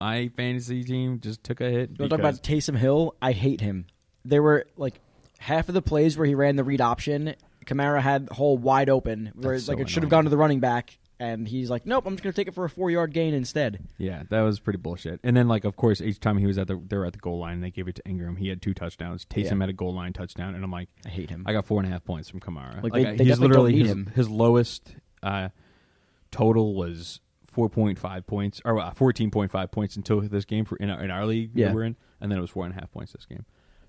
My fantasy team just took a hit. We'll talk about Taysom Hill. I hate him. There were like half of the plays where he ran the read option, Kamara had the hole wide open, where it should have gone to the running back, and he's like, nope, I'm just going to take it for a 4-yard gain instead. Yeah, that was pretty bullshit. And then, of course, each time they were at the goal line, they gave it to Ingram. He had 2 touchdowns. Taysom had a goal line touchdown, and I'm like, I hate him. I got 4.5 points from Kamara. They he's literally don't need him. His lowest total was 4.5 points, or 14.5 points until this game in our league that we're in, and then it was 4.5 points this game.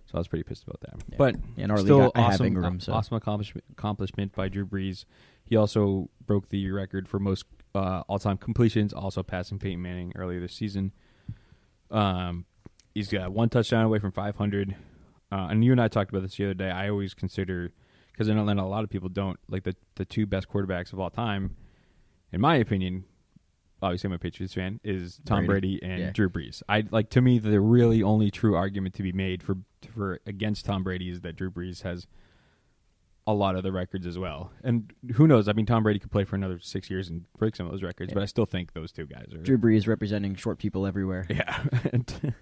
So I was pretty pissed about that. Yeah. But in our still league, I have Ingram, awesome accomplishment by Drew Brees. He also broke the record for most all-time completions, also passing Peyton Manning earlier this season. He's got 1 touchdown away from 500. And you and I talked about this the other day. I always consider, because I know a lot of people don't, like the 2 best quarterbacks of all time, in my opinion, obviously I'm a Patriots fan, is Tom Brady and Drew Brees. To me, the really only true argument to be made for against Tom Brady is that Drew Brees has a lot of the records as well. And who knows? I mean, Tom Brady could play for another 6 years and break some of those records, but I still think those 2 guys are... Drew Brees representing short people everywhere. Yeah. And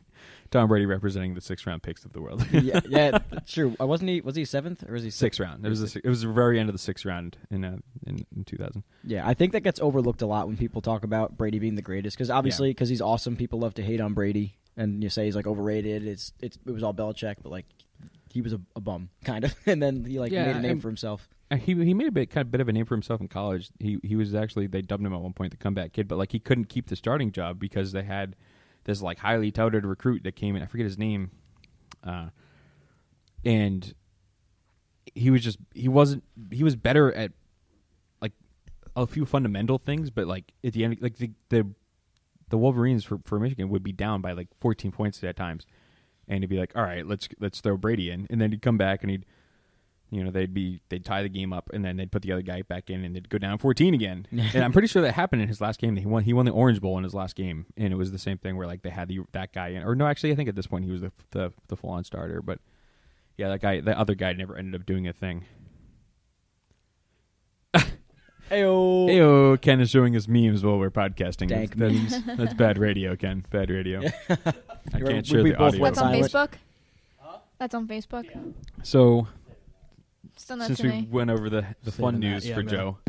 Tom Brady representing the 6th-round picks of the world. yeah, true. Wasn't he? Was he 7th or was he 6th round? It was the very end of the 6th round in 2000. Yeah, I think that gets overlooked a lot when people talk about Brady being the greatest, because obviously, because he's awesome, people love to hate on Brady, and you say he's overrated. It was all Belichick, but he was a bum kind of, and then he made a name for himself. He made a bit of a name for himself in college. He was actually, they dubbed him at one point the comeback kid, but he couldn't keep the starting job because they had this highly touted recruit that came in. I forget his name, and he was better at a few fundamental things, but at the end, the Wolverines for Michigan would be down by 14 points at times, and he'd be like, all right, let's throw Brady in, and then he'd come back and they'd tie the game up, and then they'd put the other guy back in, and they'd go down 14 again. And I'm pretty sure that happened in his last game. He won the Orange Bowl in his last game, and it was the same thing where they had that guy in. Or no, actually, I think at this point he was the full on starter. But yeah, that other guy never ended up doing a thing. Heyo, Ken is showing us memes while we're podcasting. Dank memes. That's bad radio, Ken. Bad radio. I can't share the audio. What's on Facebook? That's on Facebook. So, since we went over the fun news for Joe,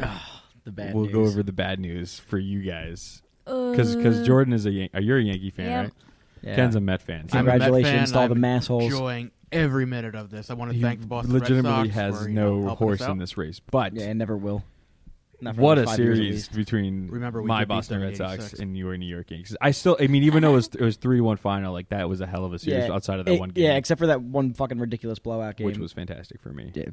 the bad we'll news. go over the bad news for you guys. Because Jordan is you're a Yankee fan, right? Yeah. Ken's a Met fan. So Congratulations to all the massholes. I'm enjoying every minute of this. I want to thank the Boston legitimately Red Sox has for, no horse in this race. But yeah, and never will. What a series between my Boston Red Sox and your New York Yankees. Even though it was 3-1 final, that was a hell of a series outside of that one game. Yeah, except for that one fucking ridiculous blowout game. Which was fantastic for me. Yeah.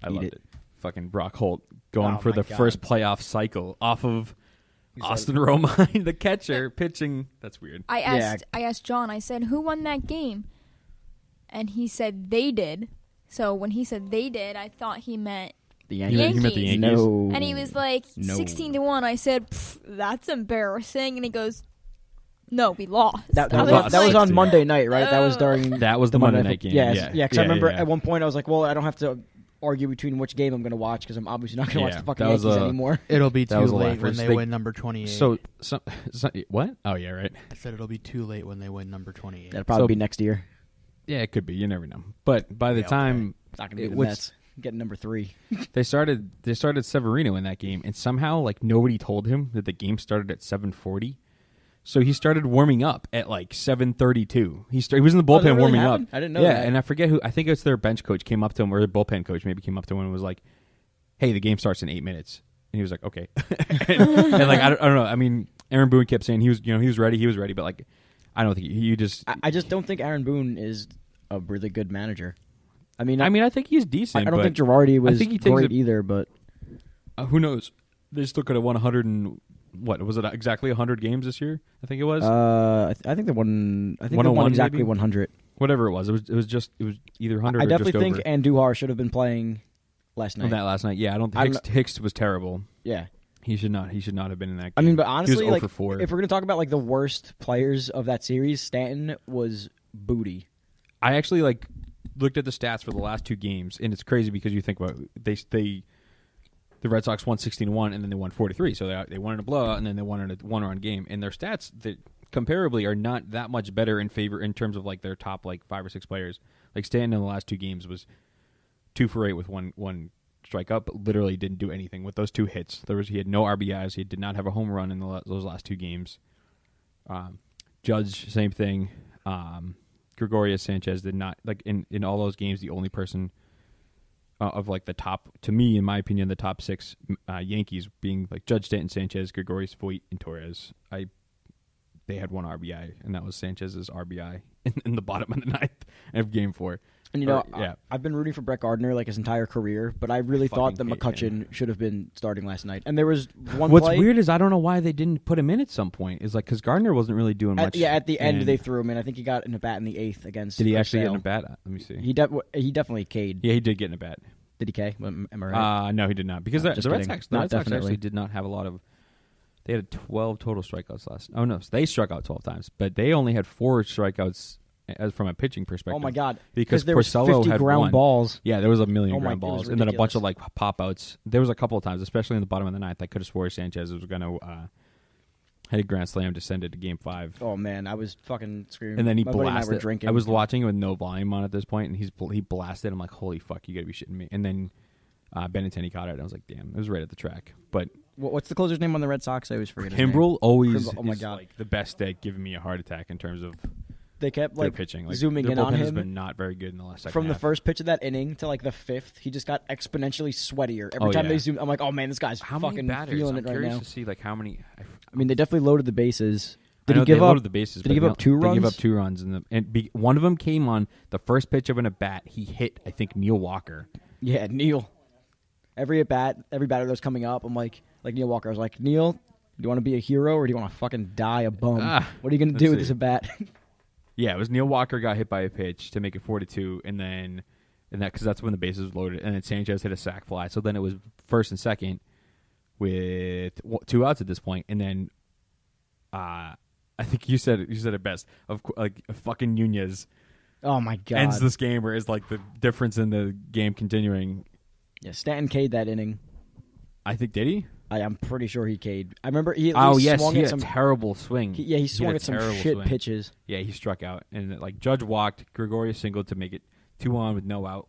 I loved it. Fucking Brock Holt going for the first playoff cycle off of Austin Romine, the catcher, pitching. That's weird. I asked John, I said, who won that game? And he said they did. So when he said they did, I thought he meant the Yankees. He meant the Yankees. No. And he was like, 16-1. I said, that's embarrassing. And he goes, no, we lost. That was on Monday night, right? That was during That was the Monday night game. Yeah, because I remember at one point I was like, well, I don't have to argue between which game I'm going to watch because I'm obviously not going to watch the fucking Yankees anymore. It'll be too late when they win number 28. So what? Oh, yeah, right. I said it'll be too late when they win number 28. That'll probably be next year. Yeah, it could be. You never know. But by the time... It's not going to be the Mets. Getting number 3. They started Severino in that game, and somehow nobody told him that the game started at 7:40. So he started warming up at 7:32. He was in the bullpen warming up. I didn't know that. Yeah, and I forget who. I think it was their bench coach came up to him, or their bullpen coach maybe came up to him and was like, "Hey, the game starts in 8 minutes." And he was like, "Okay." and I don't know. I mean, Aaron Boone kept saying he was ready, but I don't think he just. I just don't think Aaron Boone is a really good manager. I mean, I think he's decent. I don't think Girardi was great either, but who knows? They still could have won 100 and what was it? Exactly 100 games this year. I think it was. I think they won. I think they won exactly 100. Whatever it was. It was either 100. I or definitely just think over. Andujar should have been playing last night. Last night. Yeah, I don't think Hicks was terrible. Yeah. He should not have been in that game. I mean, but honestly, he was 0 for 4. If we're going to talk about the worst players of that series, Stanton was booty. I actually looked at the stats for the last 2 games, and it's crazy because you think about the Red Sox won 16-1, and then they won 4-3. So they won in a blowout, and then they won in a one-run game. And their stats, comparably are not that much better in favor in terms of like their top like 5 or 6 players. Like Stanton in the last 2 games was 2 for 8 with one strikeout, but literally didn't do anything with those 2 hits. He had no RBIs. He did not have a home run in those last 2 games. Judge, same thing. Gregorius Sanchez did not, like in all those games, the only person of like the top, to me, in my opinion, the top 6 Yankees being like Judge, Stanton, Sanchez, Gregorius, Voit, and Torres. They had 1 RBI, and that was Sanchez's RBI in the bottom of the 9th of Game 4. And I've been rooting for Brett Gardner like his entire career, but I really thought that McCutchen should have been starting last night. And there was one. What's weird is I don't know why they didn't put him in at some point. Is like because Gardner wasn't really doing much. At the end they threw him in. I think he got in a bat in the 8th against. Did he actually get in a bat? Let me see. He definitely K'd. Yeah, he did get in a bat. Did he K? Am I right? No, he did not. Because the Red Sox actually did not have a lot of. They had 12 total strikeouts last. Oh no, so they struck out 12 times, but they only had 4 strikeouts. As from a pitching perspective. Oh my God! Because there was Porcello 50 had ground 1. balls. Yeah, there was a million ground balls, and then a bunch of ridiculous. like pop outs. There was a couple of times, especially in the bottom of the 9th, I could have swore Sanchez was going to hit a grand slam to send it to Game 5. Oh man, I was fucking screaming. And then he My buddy and I were blasted. drinking. I was watching it with no volume on at this point, and he blasted. I'm like, holy fuck, you got to be shitting me. And then Benintendi caught it. And I was like, damn, it was right at the track. But what's the closer's name on the Red Sox? I always forget. Kimbrel always. Oh my is God, like the best at giving me a heart attack in terms of. They kept their like pitching, like, zooming their in on bullpen has him. been not very good in the last second From half. the first pitch of that inning to like the 5th, he just got exponentially sweatier every time they zoomed. I'm like, oh man, this guy's fucking feeling it right curious now. to see like how many. I mean, they definitely loaded the bases. Did he give up the bases? Did he give up 2 runs? They gave up 2 runs, one of them came on the first pitch of an at bat. He hit, I think, Neil Walker. Yeah, Neil. Every batter that was coming up, I'm like Neil Walker. I was like, Neil, do you want to be a hero or do you want to fucking die a bum? What are you going to do with this at bat? Yeah, it was Neil Walker got hit by a pitch to make it 4-2, and that because that's when the bases was loaded, and then Sanchez hit a sac fly. So then it was first and second with 2 outs at this point, and then I think you said it best. Of like fucking Nunez. Oh my God! Ends this game, or is like the difference in the game continuing. Yeah, Stanton K'd that inning. I think did he? I'm pretty sure he K'd. I remember he. He had had a terrible swing. He swung at some shit pitches. Yeah, he struck out, and like Judge walked, Gregorius singled to make it 2 on with no out.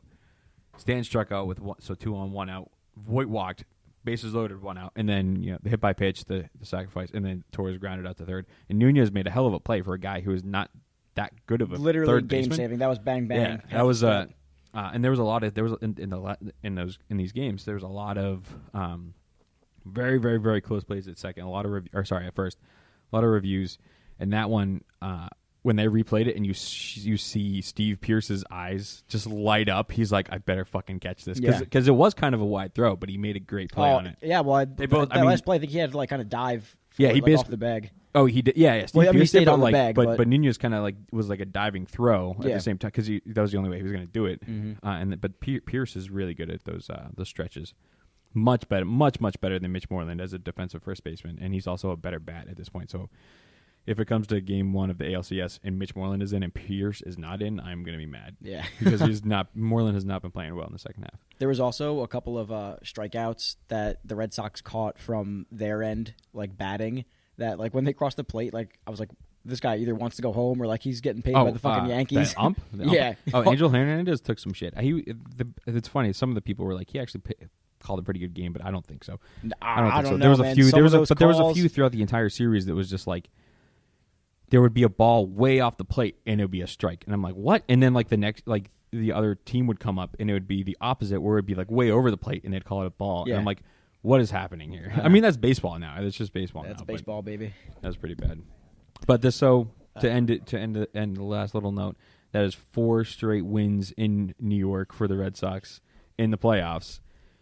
Stan struck out with 2 on 1 out. Voit walked, bases loaded, 1 out, and then the hit by pitch, the sacrifice, and then Torres grounded out to third. And Nunez made a hell of a play for a guy who is not that good of a literally third game baseman. saving. That was bang bang. Yeah, that was and there was a lot of in these games there was a lot of very very very close plays at second, at first, a lot of reviews, and that one when they replayed it and you see Steve Pierce's eyes just light up. He's like, I better fucking catch this because it was kind of a wide throw, but he made a great play on it. Yeah, well, last play I think he had to like kind of dive. He basically off the bag. Oh, he did. Yeah. Steve Pierce he stayed on the bag, but Nunez kind of like was like a diving throw at the same time because that was the only way he was going to do it. Mm-hmm. But Pierce is really good at those stretches, much better than Mitch Moreland as a defensive first baseman, and he's also a better bat at this point. So if it comes to Game 1 of the ALCS and Mitch Moreland is in and Pierce is not in, I'm going to be mad. Yeah, because Moreland has not been playing well in the second half. There was also a couple of strikeouts that the Red Sox caught from their end, like batting. That like when they crossed the plate, like I was like, this guy either wants to go home or like he's getting paid by the fucking Yankees. The ump? Yeah. Oh, Angel Hernandez took some shit. It's funny. Some of the people were like, he actually called a pretty good game, but I don't think so. I don't know. There was man. a few. There was a few throughout the entire series that was just like there would be a ball way off the plate and it would be a strike, and I'm like, what? And then like the next the other team would come up and it would be the opposite, where it'd be like way over the plate and they'd call it a ball. Yeah. And I'm like, what is happening here? I mean, that's baseball now. It's just baseball now. That's baseball, baby. That's pretty bad. But to end the last little note, that is 4 straight wins in New York for the Red Sox in the playoffs,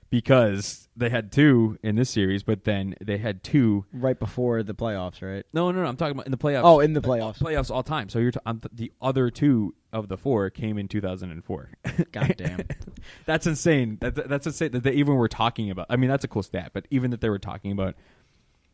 because they had 2 in this series, but then they had 2 right before the playoffs, right? No, I'm talking about in the playoffs. Oh, in the playoffs. Playoffs all time. So the other 2 of the 4 came in 2004. God damn. That's insane. That's insane that they even were talking about. I mean, that's a cool stat, but even that they were talking about,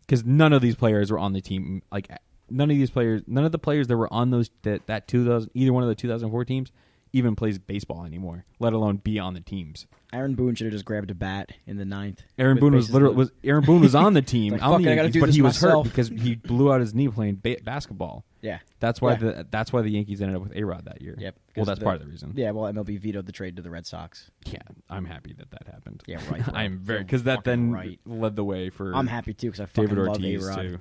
because none of these players were on the team. Like none of the players that were on those that 2000, either one of the 2004 teams, even plays baseball anymore, let alone be on the teams. Aaron Boone should have just grabbed a bat in the 9th. Aaron Boone was on the team, like, on the I gotta Yankees, do but this he was myself. hurt because he blew out his knee playing basketball. Yeah, that's why the Yankees ended up with A-Rod that year. Yep. Well, that's part of the reason. Yeah. Well, MLB vetoed the trade to the Red Sox. Yeah, I'm happy that happened. Yeah, right. I'm very because that then led the way for. I'm happy too because I fucking David love Ortiz A-Rod. too.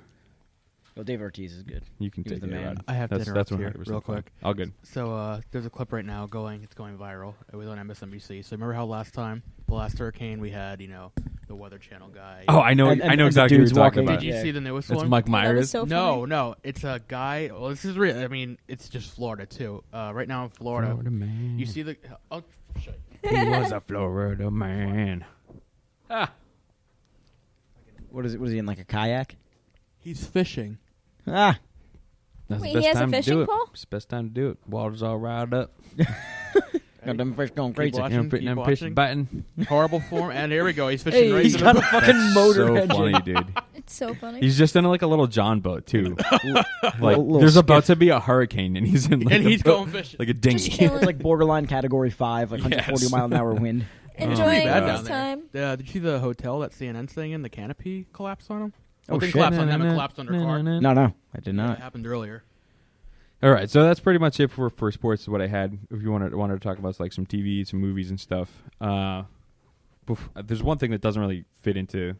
Well, David Ortiz is good. You can He take was the A-Rod. man. I have to that's interrupt here 100% real fine. quick. All good. So there's a clip right now it's going viral. It was on MSNBC. So remember how the last hurricane, we had, the Weather Channel guy. Oh, I know exactly what you're talking about. Did you see the newest It's one? Mike Oh, that was Myers. so No, funny. no. It's a guy. Well, this is real. I mean, it's just Florida, too. Right now in Florida, man. you see the... I'll show you. He was a Florida man. What is it? Was he in like a kayak? He's fishing. Ah, That's Wait, the he best has a time to fishing do it. pole? It's the best time to do it. Water's all riled up. got them fish going crazy. watching. Them Keep fish watching. biting. Horrible form. And here we go. He's fishing Hey, right he's to got the... a fucking motor so engine. funny, dude. It's so funny. He's just in like a little John boat too. Like Little there's about skiff. to be a hurricane, and he's in like And a he's boat, going fishing. like a Just dinghy. chilling. It's like borderline category 5, like 140 Yes. mile an hour wind. Enjoying bad his down time. Did you see the hotel that CNN's staying in? The canopy collapsed on him? Oh, didn't shit. collapse on them. It collapsed on their car. No, I did Yeah, not. it happened earlier. All right, so that's pretty much it for sports. What I had. If you wanted to talk about like some TV, some movies and stuff. There's one thing that doesn't really fit into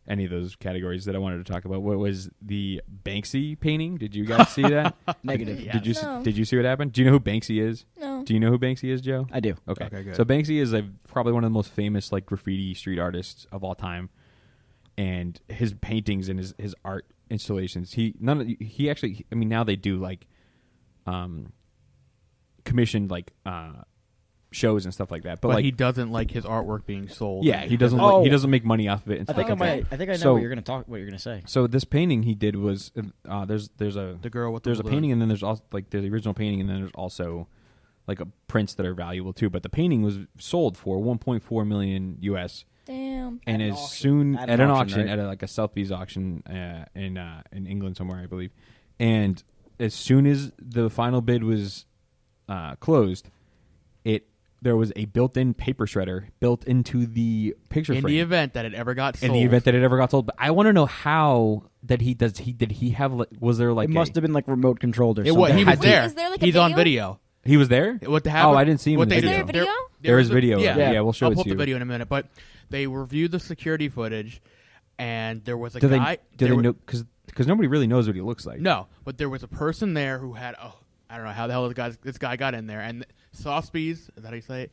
any of those categories that I wanted to talk about. What was the Banksy painting? Did you guys see that? Negative. Yeah. Did you No. did you see what happened? Do you know who Banksy is? No. Do you know who Banksy is, Joe? I do. Okay. Okay, good. So Banksy is probably one of the most famous like graffiti street artists of all time, and his paintings and his art installations. He actually. I mean, now they do like, commissioned like shows and stuff like that. But like he doesn't like his artwork being sold. yeah, he doesn't. Oh. He doesn't make money off of it. And I stuff think like that. I know So- what you're gonna say. So this painting he did was there's a The girl with there's a balloon. painting and then there's also like the original painting and then there's also like prints that are valuable too. But the painting was sold for 1.4 million US. Damn. And At an as auction. soon At at an an auction, auction, right? at like a Sotheby's auction in England somewhere, I believe. And as soon as the final bid was closed, there was a built-in paper shredder built into the picture In frame. the event that it ever got sold. In the event that it ever got sold, but I want to know how did he have like, was there like It must have been like remote controlled or He something. was Had to- there. Is there, like, a He's on video? video. he was there? What happened? Oh, I didn't see him What in the they Is video. there a video? There is video. Yeah, We'll show I'll it pull to up you. the video in a minute. But they reviewed the security footage, and there was a Do guy. they there were- know? Because nobody really knows what he looks like. No, but there was a person there who had. I don't know how the hell this guy got in there. And Sotheby's, is that how you say it?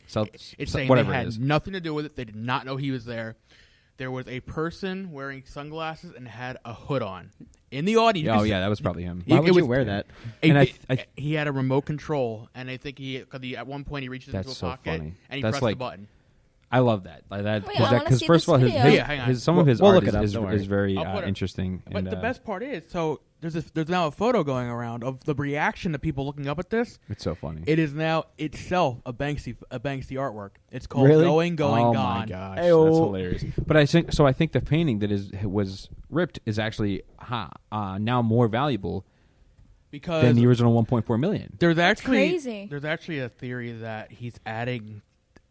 It's saying they whatever it had is. nothing to do with it. They did not know he was there. There was a person wearing sunglasses and had a hood on in the audience. Oh yeah, that was probably him. Why It would you was- wear that? And He had a remote control, and I think at one point he reaches That's into a so pocket funny. and he That's pressed like- the button. I love that. Like that Wait, I wanna because see first this of all, video. Yeah, hang on. some of his We'll art look it up, is don't worry. very I'll put it- interesting. But and, the best part is, so there's now a photo going around of the reaction to people looking up at this. it's so funny. It is now itself a Banksy artwork. It's called Really? Going oh Gone. my gosh, Ayo. that's hilarious. But I think the painting that was ripped is actually now more valuable Because than the original 1.4 million. there's actually crazy. there's actually a theory that he's adding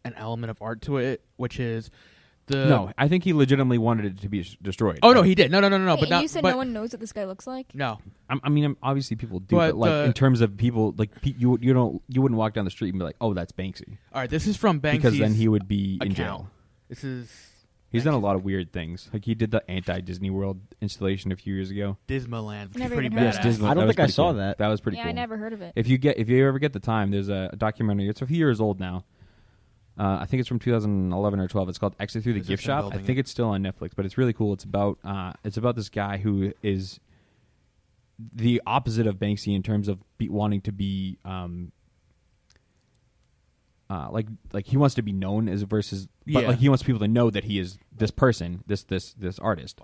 an element of art to it, which is No, I think he legitimately wanted it to be destroyed. Oh no, he did. No. Wait, But not, you said but, no one knows what this guy looks like? No, Obviously people do, But but like the- in terms of people, like you wouldn't walk down the street and be like, oh, that's Banksy, all right. This is from Banksy's because then he would be in account. jail. This is He's done a Banksy's lot of weird things. Like he did the anti-Disney World installation a few years ago. Dismaland, which is Never pretty even heard of badass. that. Disney- I don't that was think I pretty saw cool. that. That was pretty Yeah, cool. I never heard of it. If you ever get the time, there's a documentary. It's a few years old now. I think it's from 2011 or 12. It's called Exit Through the Is Gift this him Shop. I building think it? it's still on Netflix, but it's really cool. It's about this guy who is the opposite of Banksy in terms of wanting to be like he wants to be known as versus, but Yeah. like he wants people to know that he is this person, this artist.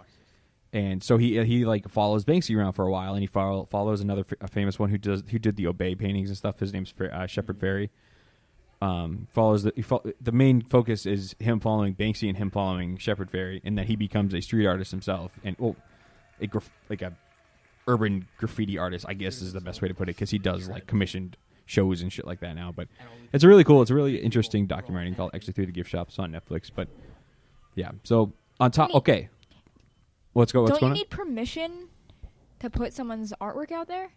And so he like follows Banksy around for a while, and he follows another a famous one who did the Obey paintings and stuff. His name's Shepard Fairey. Follows the main focus is him following Banksy and him following Shepard Fairey, and that he becomes a street artist himself, and a urban graffiti artist, I guess is the best way to put it, because he does like commissioned shows and shit like that now. But it's a really interesting documentary called Actually Through the Gift Shop. It's on Netflix. But yeah, so on top, okay. What's going Don't you on? need permission to put someone's artwork out there?